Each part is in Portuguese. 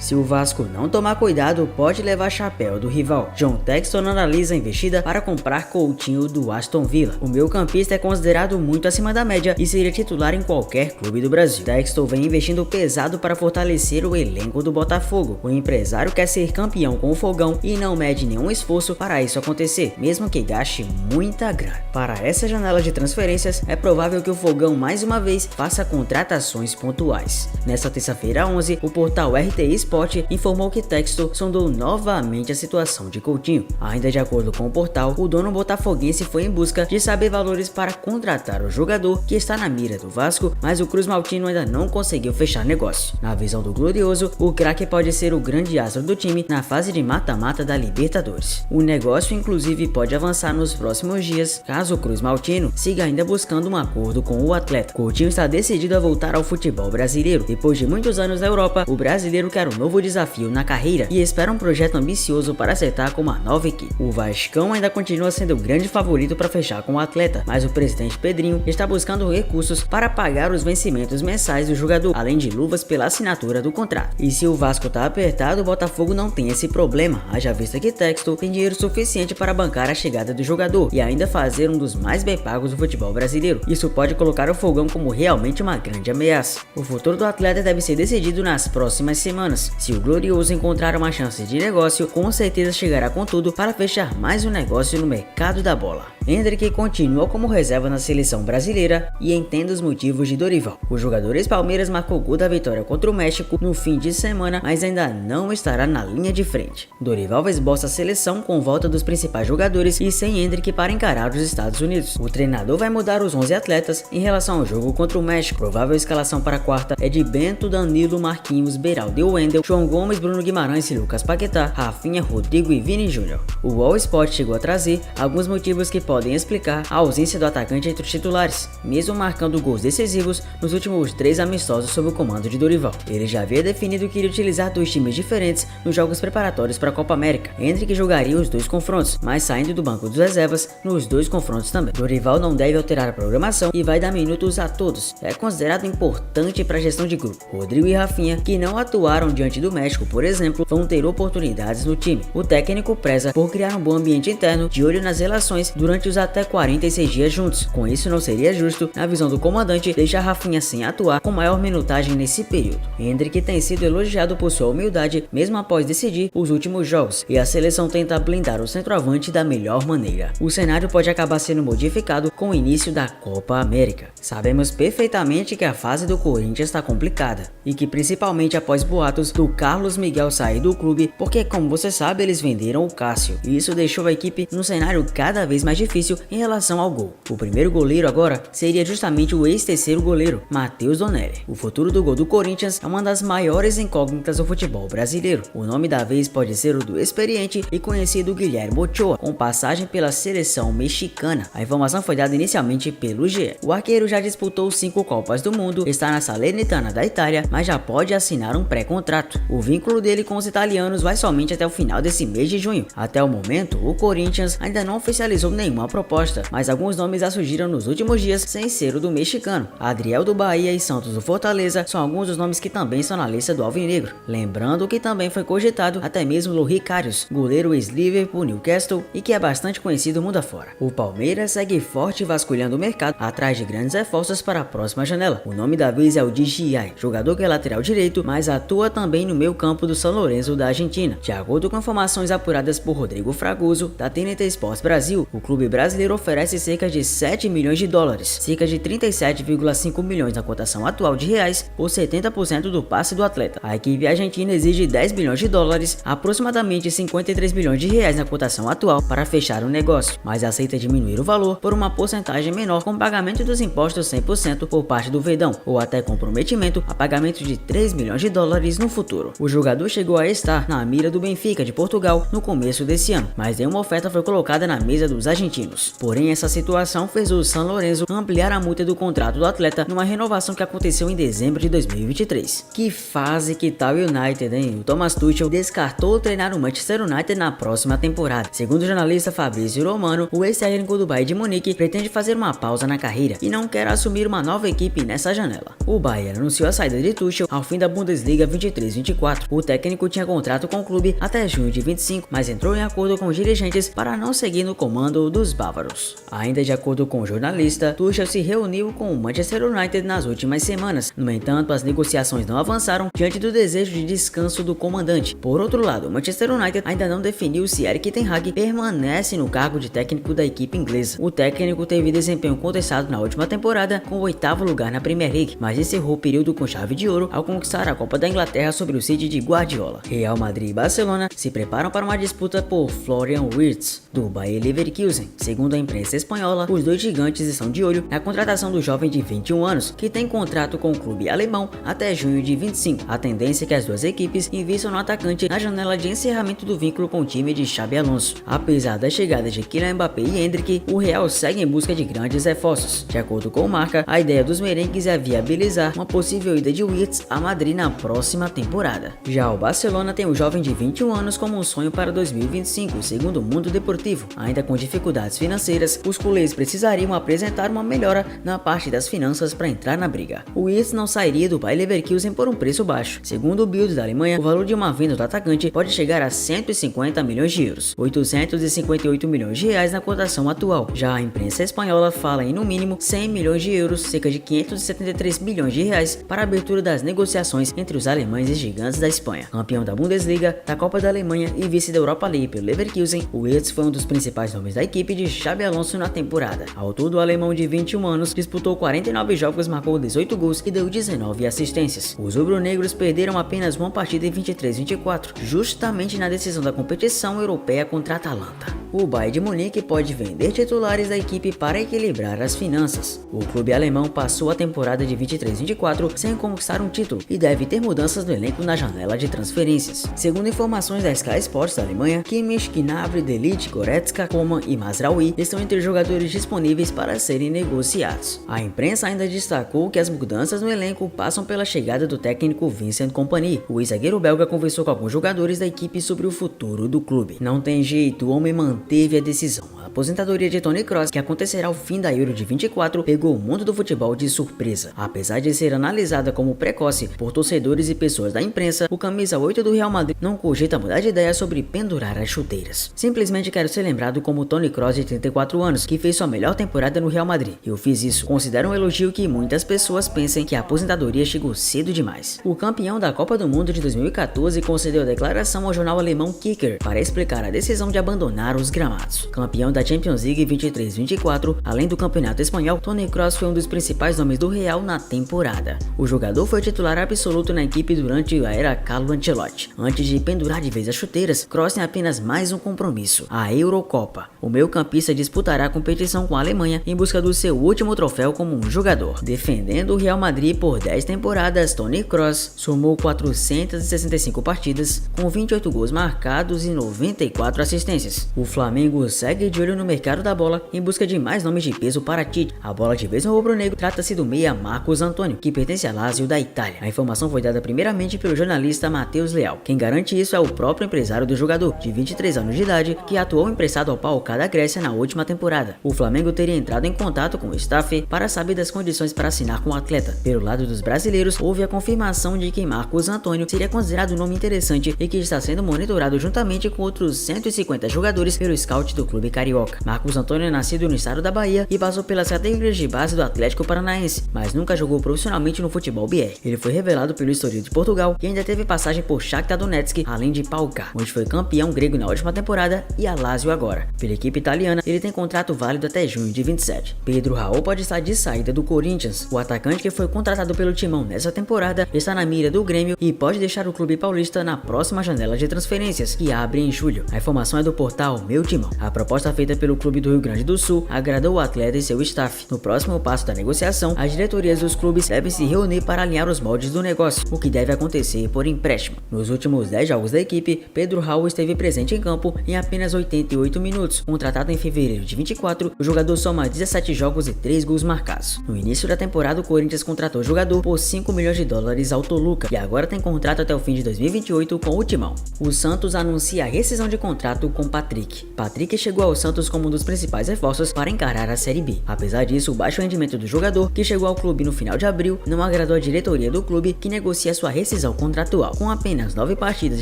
Se o Vasco não tomar cuidado, pode levar chapéu do rival. John Textor analisa a investida para comprar Coutinho do Aston Villa. O meio-campista é considerado muito acima da média e seria titular em qualquer clube do Brasil. Textor vem investindo pesado para fortalecer o elenco do Botafogo. O empresário quer ser campeão com o Fogão e não mede nenhum esforço para isso acontecer, mesmo que gaste muita grana. Para essa janela de transferências, é provável que o Fogão mais uma vez faça contratações pontuais. Nesta terça-feira 11, o portal RTI Sport informou que Textor sondou novamente a situação de Coutinho. Ainda de acordo com o portal, o dono botafoguense foi em busca de saber valores para contratar o jogador que está na mira do Vasco, mas o Cruz Maltino ainda não conseguiu fechar negócio. Na visão do Glorioso, o craque pode ser o grande astro do time na fase de mata-mata da Libertadores. O negócio inclusive pode avançar nos próximos dias, caso o Cruz Maltino siga ainda buscando um acordo com o atleta. Coutinho está decidido a voltar ao futebol brasileiro. Depois de muitos anos na Europa, o brasileiro quer um novo desafio na carreira e espera um projeto ambicioso para acertar com uma nova equipe. O Vascão ainda continua sendo o grande favorito para fechar com o atleta, mas o presidente Pedrinho está buscando recursos para pagar os vencimentos mensais do jogador, além de luvas pela assinatura do contrato. E se o Vasco tá apertado, o Botafogo não tem esse problema, haja vista que Textor tem dinheiro suficiente para bancar a chegada do jogador e ainda fazer um dos mais bem pagos do futebol brasileiro. Isso pode colocar o Fogão como realmente uma grande ameaça. O futuro do atleta deve ser decidido nas próximas semanas. Se o Glorioso encontrar uma chance de negócio, com certeza chegará com tudo para fechar mais um negócio no mercado da bola. Endrick continua como reserva na seleção brasileira e entende os motivos de Dorival. O jogador ex-Palmeiras marcou gol da vitória contra o México no fim de semana, mas ainda não estará na linha de frente. Dorival esboça a seleção com volta dos principais jogadores e sem Endrick para encarar os Estados Unidos. O treinador vai mudar os 11 atletas em relação ao jogo contra o México. Provável escalação para a quarta é de Bento, Danilo, Marquinhos, Beraldo e Wendel, João Gomes, Bruno Guimarães e Lucas Paquetá, Rafinha, Rodrigo e Vini Júnior. O All Sport chegou a trazer alguns motivos que podem explicar a ausência do atacante entre os titulares, mesmo marcando gols decisivos nos últimos 3 amistosos sob o comando de Dorival. Ele já havia definido que iria utilizar 2 times diferentes nos jogos preparatórios para a Copa América, Endrick jogaria os 2 confrontos, mas saindo do banco dos reservas nos 2 confrontos também. Dorival não deve alterar a programação e vai dar minutos a todos, é considerado importante para a gestão de grupo. Rodrigo e Rafinha, que não atuaram diante do México, por exemplo, vão ter oportunidades no time. O técnico preza por criar um bom ambiente interno, de olho nas relações durante os até 46 dias juntos. Com isso, não seria justo, na visão do comandante, deixar Rafinha sem atuar com maior minutagem nesse período. Endrick tem sido elogiado por sua humildade, mesmo após decidir os últimos jogos, e a seleção tenta blindar o centroavante da melhor maneira. O cenário pode acabar sendo modificado com o início da Copa América. Sabemos perfeitamente que a fase do Corinthians está complicada, e que principalmente após boatos do Carlos Miguel sair do clube, porque como você sabe, eles venderam o Cássio, e isso deixou a equipe num cenário cada vez mais difícil em relação ao gol. O primeiro goleiro agora seria justamente o ex-terceiro goleiro, Matheus Donelli. O futuro do gol do Corinthians é uma das maiores incógnitas do futebol brasileiro. O nome da vez pode ser o do experiente e conhecido Guilherme Ochoa, com passagem pela seleção mexicana. A informação foi dada inicialmente pelo GE. O arqueiro já disputou 5 Copas do Mundo, está na Salernitana da Itália, mas já pode assinar um pré-contrato. O vínculo dele com os italianos vai somente até o final desse mês de junho. Até o momento, o Corinthians ainda não oficializou nenhuma proposta, mas alguns nomes já surgiram nos últimos dias sem ser o do mexicano. Adriel do Bahia e Santos do Fortaleza são alguns dos nomes que também estão na lista do Alvinegro. Lembrando que também foi cogitado até mesmo Lohi Karius, goleiro ex-Liverpool, Newcastle e que é bastante conhecido mundo afora. O Palmeiras segue forte vasculhando o mercado atrás de grandes reforços para a próxima janela. O nome da vez é o Digiai, jogador que é lateral direito, mas atua também no meio campo do São Lourenço da Argentina. De acordo com informações apuradas por Rodrigo Fragoso, da TNT Sports Brasil, o clube brasileiro oferece cerca de 7 milhões de dólares, cerca de 37,5 milhões na cotação atual de reais, por 70% do passe do atleta. A equipe argentina exige 10 milhões de dólares, aproximadamente 53 milhões de reais na cotação atual, para fechar o negócio, mas aceita diminuir o valor por uma porcentagem menor com pagamento dos impostos 100% por parte do Verdão, ou até comprometimento a pagamento de 3 milhões de dólares no futuro. O jogador chegou a estar na mira do Benfica de Portugal no começo desse ano, mas nenhuma oferta foi colocada na mesa dos argentinos. argentinos. Porém, essa situação fez o San Lorenzo ampliar a multa do contrato do atleta numa renovação que aconteceu em dezembro de 2023. Que fase que tá o United, hein? O Thomas Tuchel descartou treinar o Manchester United na próxima temporada. Segundo o jornalista Fabrício Romano, o ex-técnico do Bayern de Munique pretende fazer uma pausa na carreira e não quer assumir uma nova equipe nessa janela. O Bayern anunciou a saída de Tuchel ao fim da Bundesliga 23-24. O técnico tinha contrato com o clube até junho de 25, mas entrou em acordo com os dirigentes para não seguir no comando dos bávaros. Ainda de acordo com o jornalista, Tuchel se reuniu com o Manchester United nas últimas semanas. No entanto, as negociações não avançaram diante do desejo de descanso do comandante. Por outro lado, o Manchester United ainda não definiu se Erik ten Hag permanece no cargo de técnico da equipe inglesa. O técnico teve desempenho contestado na última temporada, com o 8º lugar na Premier League, mas encerrou o período com chave de ouro ao conquistar a Copa da Inglaterra sobre o City de Guardiola. Real Madrid e Barcelona se preparam para uma disputa por Florian Wirtz, do Bayer Leverkusen. Segundo a imprensa espanhola, os dois gigantes estão de olho na contratação do jovem de 21 anos, que tem contrato com o clube alemão até junho de 25. A tendência é que as duas equipes invistam no atacante na janela de encerramento do vínculo com o time de Xabi Alonso. Apesar da chegada de Kylian Mbappé e Endrick, o Real segue em busca de grandes reforços. De acordo com o Marca, a ideia dos merengues é viabilizar uma possível ida de Wirtz a Madrid na próxima temporada. Já o Barcelona tem o jovem de 21 anos como um sonho para 2025, segundo o Mundo Deportivo. Ainda com dificuldades financeiras, os culés precisariam apresentar uma melhora na parte das finanças para entrar na briga. O Wirtz não sairia do Bayer Leverkusen por um preço baixo. Segundo o Bild da Alemanha, o valor de uma venda do atacante pode chegar a 150 milhões de euros, 858 milhões de reais na cotação atual. Já a imprensa espanhola fala em no mínimo 100 milhões de euros, cerca de 573 milhões de reais, para a abertura das negociações entre os alemães e gigantes da Espanha. Campeão da Bundesliga, da Copa da Alemanha e vice da Europa League pelo Leverkusen, o Wirtz foi um dos principais nomes da equipe de Xabi Alonso na temporada. Ao todo, o alemão de 21 anos disputou 49 jogos, marcou 18 gols e deu 19 assistências. Os rubro-negros perderam apenas uma partida em 23-24, justamente na decisão da competição europeia contra a Atalanta. O Bayern de Munique pode vender titulares da equipe para equilibrar as finanças. O clube alemão passou a temporada de 23-24 sem conquistar um título e deve ter mudanças no elenco na janela de transferências. Segundo informações da Sky Sports da Alemanha, Kimmich, Gnabry, De Ligt, Goretzka, Coman e Mazraoui estão entre os jogadores disponíveis para serem negociados. A imprensa ainda destacou que as mudanças no elenco passam pela chegada do técnico Vincent Kompany. O ex-zagueiro belga conversou com alguns jogadores da equipe sobre o futuro do clube. Não tem jeito, o homem manteve a decisão. A aposentadoria de Toni Kroos, que acontecerá ao fim da Euro de 24, pegou o mundo do futebol de surpresa. Apesar de ser analisada como precoce por torcedores e pessoas da imprensa, o camisa 8 do Real Madrid não cogita mudar de ideia sobre pendurar as chuteiras. Simplesmente quero ser lembrado como Toni Kroos, de 34 anos, que fez sua melhor temporada no Real Madrid. Eu fiz isso. Considero um elogio que muitas pessoas pensem que a aposentadoria chegou cedo demais. O campeão da Copa do Mundo de 2014 concedeu a declaração ao jornal alemão Kicker para explicar a decisão de abandonar os gramados. Campeão da Champions League 23-24, além do campeonato espanhol, Toni Kroos foi um dos principais nomes do Real na temporada. O jogador foi titular absoluto na equipe durante a era Carlo Ancelotti. Antes de pendurar de vez as chuteiras, Kroos tem apenas mais um compromisso, a Eurocopa. O meio-campista disputará a competição com a Alemanha em busca do seu último troféu como um jogador. Defendendo o Real Madrid por 10 temporadas, Toni Kroos somou 465 partidas, com 28 gols marcados e 94 assistências. O Flamengo segue de olho no mercado da bola em busca de mais nomes de peso para Tite. A bola de vez no rubro-negro trata-se do meia Marcos Antônio, que pertence à Lazio da Itália. A informação foi dada primeiramente pelo jornalista Matheus Leal. Quem garante isso é o próprio empresário do jogador, de 23 anos de idade, que atuou emprestado ao PAOK da Grécia na última temporada. O Flamengo teria entrado em contato com o staff para saber das condições para assinar com o atleta. Pelo lado dos brasileiros, houve a confirmação de que Marcos Antônio seria considerado um nome interessante e que está sendo monitorado juntamente com outros 150 jogadores pelo scout do clube carioca. Marcos Antônio é nascido no estado da Bahia e passou pelas categorias de base do Atlético Paranaense, mas nunca jogou profissionalmente no futebol BR. Ele foi revelado pelo Estoril de Portugal e ainda teve passagem por Shakhtar Donetsk, além de PAOK, onde foi campeão grego na última temporada, e a Lazio agora. Pela equipe italiana, ele tem contrato válido até junho de 27. Pedro Raul pode estar de saída do Corinthians. O atacante, que foi contratado pelo Timão nessa temporada, está na mira do Grêmio e pode deixar o clube paulista na próxima janela de transferências, que abre em julho. A informação é do portal Meu Timão. A proposta feita pelo clube do Rio Grande do Sul agradou o atleta e seu staff. No próximo passo da negociação, as diretorias dos clubes devem se reunir para alinhar os moldes do negócio, o que deve acontecer por empréstimo. Nos últimos 10 jogos da equipe, Pedro Raul esteve presente em campo em apenas 88 minutos. Contratado contratado em fevereiro de 24, o jogador soma 17 jogos e 3 gols marcados. No início da temporada, o Corinthians contratou o jogador por 5 milhões de dólares ao Toluca e agora tem contrato até o fim de 2028 com o Timão. O Santos anuncia a rescisão de contrato com Patrick. Patrick chegou ao Santos como um dos principais reforços para encarar a Série B. Apesar disso, o baixo rendimento do jogador, que chegou ao clube no final de abril, não agradou a diretoria do clube, que negocia sua rescisão contratual. Com apenas 9 partidas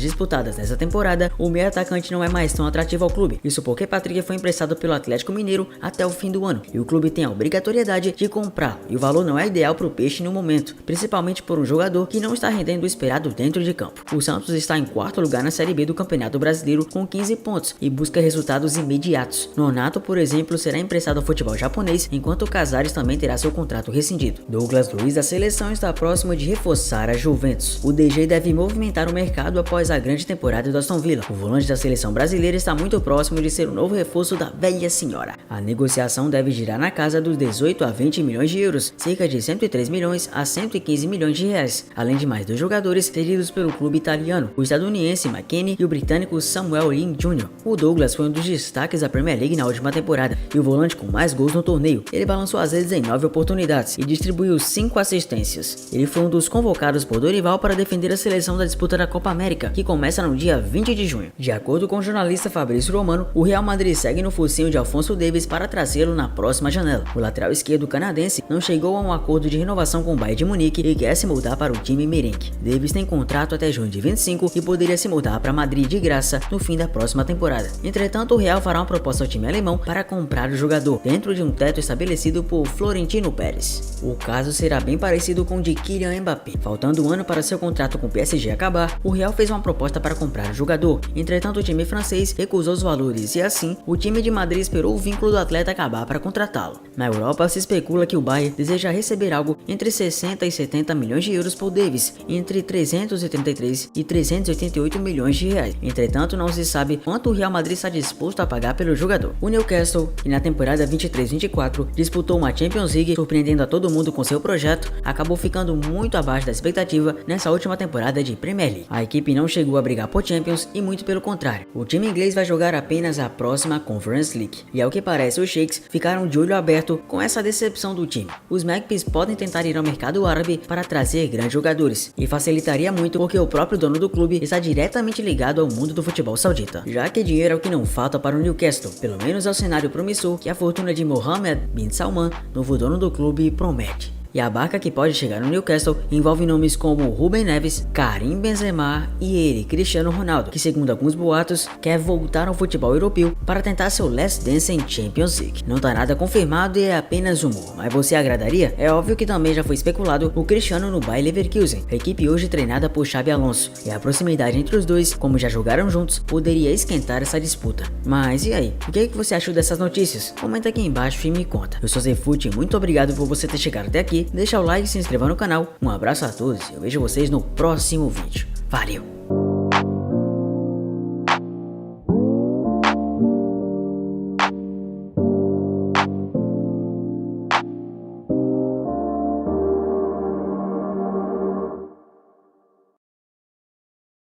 disputadas nessa temporada, o meio atacante não é mais tão atrativo ao clube. Isso porque Patrick foi emprestado pelo Atlético Mineiro até o fim do ano, e o clube tem a obrigatoriedade de comprá-lo, e o valor não é ideal para o Peixe no momento, principalmente por um jogador que não está rendendo o esperado dentro de campo. O Santos está em 4º lugar na Série B do Campeonato Brasileiro com 15 pontos e busca resultados imediatos. Nonato, por exemplo, será emprestado ao futebol japonês, enquanto Casares também terá seu contrato rescindido. Douglas Luiz da seleção está próximo de reforçar a Juventus. O DG deve movimentar o mercado após a grande temporada do Aston Villa. O volante da seleção brasileira está muito próximo de ser o novo reforço da velha senhora. A negociação deve girar na casa dos 18 a 20 milhões de euros, cerca de 103 milhões a 115 milhões de reais, além de mais 2 jogadores cedidos pelo clube italiano, o estadunidense McKennie e o britânico Samuel Lin Jr. O Douglas foi um dos destaques da Premier League na última temporada e o volante com mais gols no torneio. Ele balançou as redes em 9 oportunidades e distribuiu 5 assistências. Ele foi um dos convocados por Dorival para defender a seleção da disputa da Copa América, que começa no dia 20 de junho. De acordo com o jornalista Fabrício Romano, o Real Madrid segue no focinho de Alphonso Davies para trazê-lo na próxima janela. O lateral esquerdo canadense não chegou a um acordo de renovação com o Bayern de Munique e quer se mudar para o time merengue. Davies tem contrato até junho de 25 e poderia se mudar para Madrid de graça no fim da próxima temporada. Entretanto, o Real fará uma proposta ao time alemão para comprar o jogador, dentro de um teto estabelecido por Florentino Pérez. O caso será bem parecido com o de Kylian Mbappé. Faltando um ano para seu contrato com o PSG acabar, o Real fez uma proposta para comprar o jogador. Entretanto, o time francês recusou os valores e assim, o time de Madrid esperou o vínculo do atleta acabar para contratá-lo. Na Europa, se especula que o Bayern deseja receber algo entre 60 e 70 milhões de euros por Davies, entre 333 e 388 milhões de reais. Entretanto, não se sabe quanto o Real Madrid está disposto a pagar pelo jogador. O Newcastle, que na temporada 23-24 disputou uma Champions League, surpreendendo a todo mundo com seu projeto, acabou ficando muito abaixo da expectativa nessa última temporada de Premier League. A equipe não chegou a brigar por Champions e muito pelo contrário. O time inglês vai jogar apenas a próxima Conference League. E ao que parece, os Sheiks ficaram de olho aberto com essa decepção do time. Os Magpies podem tentar ir ao mercado árabe para trazer grandes jogadores, e facilitaria muito porque o próprio dono do clube está diretamente ligado ao mundo do futebol saudita, já que dinheiro é o que não falta para o Newcastle. Pelo menos é o cenário promissor que a fortuna de Mohammed bin Salman, novo dono do clube, promete. E a barca que pode chegar no Newcastle envolve nomes como Ruben Neves, Karim Benzema e ele, Cristiano Ronaldo, que segundo alguns boatos, quer voltar ao futebol europeu para tentar seu last dance em Champions League. Não tá nada confirmado e é apenas rumor, mas você agradaria? É óbvio que também já foi especulado o Cristiano no Bayer Leverkusen, a equipe hoje treinada por Xabi Alonso, e a proximidade entre os dois, como já jogaram juntos, poderia esquentar essa disputa. Mas e aí, o que você achou dessas notícias? Comenta aqui embaixo e me conta. Eu sou Zefute, muito obrigado por você ter chegado até aqui. Deixa o like e se inscreva no canal. Um abraço a todos e eu vejo vocês no próximo vídeo. Valeu!